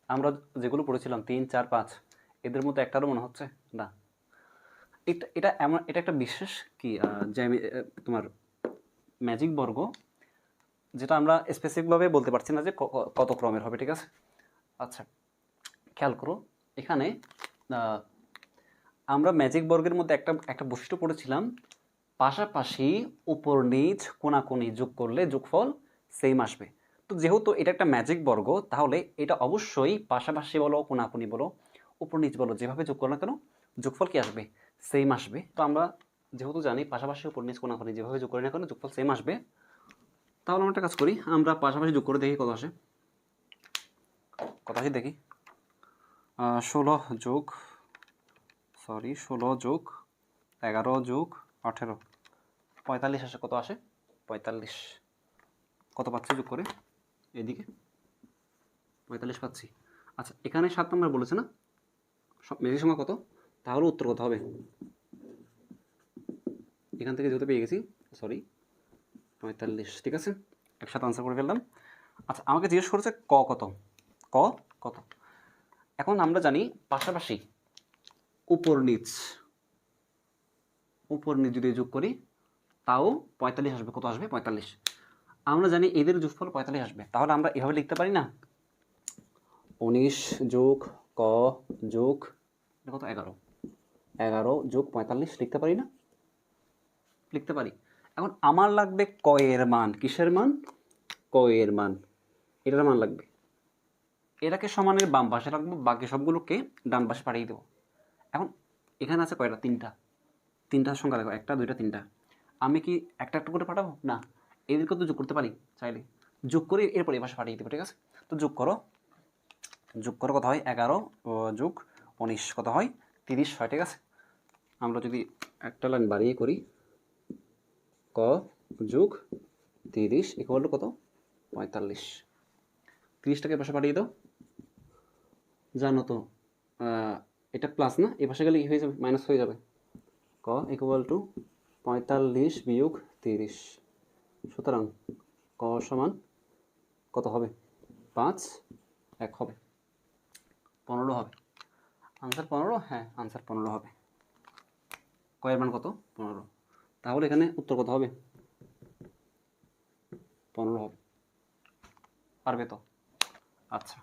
আমরা যেগুলো পড়েছিলাম 3, 4, 5 এদের মধ্যে একটারও মনে হচ্ছে না। এটা এটা এমন, এটা একটা বিশেষ কি তোমার ম্যাজিক বর্গ, যেটা আমরা স্পেসিফিকভাবে বলতে পারছি না যে কত ক্রমের হবে, ঠিক আছে। আচ্ছা, খেয়াল করো এখানে আমরা ম্যাজিক বর্গের মধ্যে একটা একটা বৈশিষ্ট্য পড়েছিলাম, পাশাপাশি উপর নিচ কোণাকুণি যোগ করলে যোগফল সেম আসবে। তো যেহেতু এটা একটা ম্যাজিক বর্গ, তাহলে এটা অবশ্যই পাশাপাশি বলো, কোণাকুণি বলো, উপর নিচ বলো, যেভাবে যোগ করো না কেন যোগফল কি আসবে, সেম আসবে। তো আমরা যেহেতু জানি পাশাপাশি উপর নিচ কোণাকুণি যেভাবে যোগ করি না কেন যোগফল সেম আসবে, তাহলে আমরা একটা কাজ করি, আমরা পাশাপাশি যোগ করে দেখি কত আসে। কত আসে দেখি। 16 যোগ 11 যোগ 18 45 আসে। কত আসে? 45। কত পাচ্ছি যোগ করে? এদিকে 45 পাচ্ছি। আচ্ছা, এখানে 7 নম্বর বলেছে না মেজিক সংখ্যা কত, তাহলে উত্তর কত হবে? এখান থেকে যেহেতু পেয়ে গেছি, সরি 45, ঠিক আছে, একসাথে আনসার করে ফেললাম। আচ্ছা, আমাকে জিজ্ঞেস করেছে ক কত, ক কত। এখন আমরা জানি পাশাপাশি উপর নিচ যদি যোগ করি তাও 45 আসবে। কত আসবে? 45। আমরা জানি এদের যোগফল 45 আসবে, তাহলে আমরা এভাবে লিখতে পারি না, 19 যোগ ক যোগ কত 11 যোগ 45 লিখতে পারি না? লিখতে পারি। এখন আমার লাগবে ক এর মান। কিসের মান? ক এর মান, এটার মান লাগবে। এটাকে সমানের বাম পাশে রাখবো, বাকি সবগুলোকে ডান পাশে পাঠিয়ে দেবো। এখন এখানে আছে কয়টা? তিনটা সংখ্যা দেখো, 1, 2, 3। আমি কি একটা একটা করে পাঠাবো না, এদেরকে তো যোগ করতে পারি চাইলে, যোগ করে এরপর এই পাশে পাঠিয়ে দেবো, ঠিক আছে। তো যোগ করো কত হয়? 11 যোগ 19 কত হয়? 30 হয়, ঠিক আছে। আমরা যদি একটা লাইন বাড়িয়ে করি, ক যোগ 30 ইকুয়াল টু কত? 45। 30টাকে পাশে পাঠিয়ে দাও। জানো তো এটা প্লাস না, এ পাশে গেলে কি হয়ে যাবে? মাইনাস হয়ে যাবে। ক ইকুয়াল টু 45 বিয়োগ 30, সুতরাং ক সমান কত হবে? 5, 1 হবে, 15 হবে। আনসার 15। হ্যাঁ, আনসার 15 হবে। কয়ের মান কত? 15। তাহলে এখানে উত্তর কত হবে? 15 হবে। পারবে তো? আচ্ছা,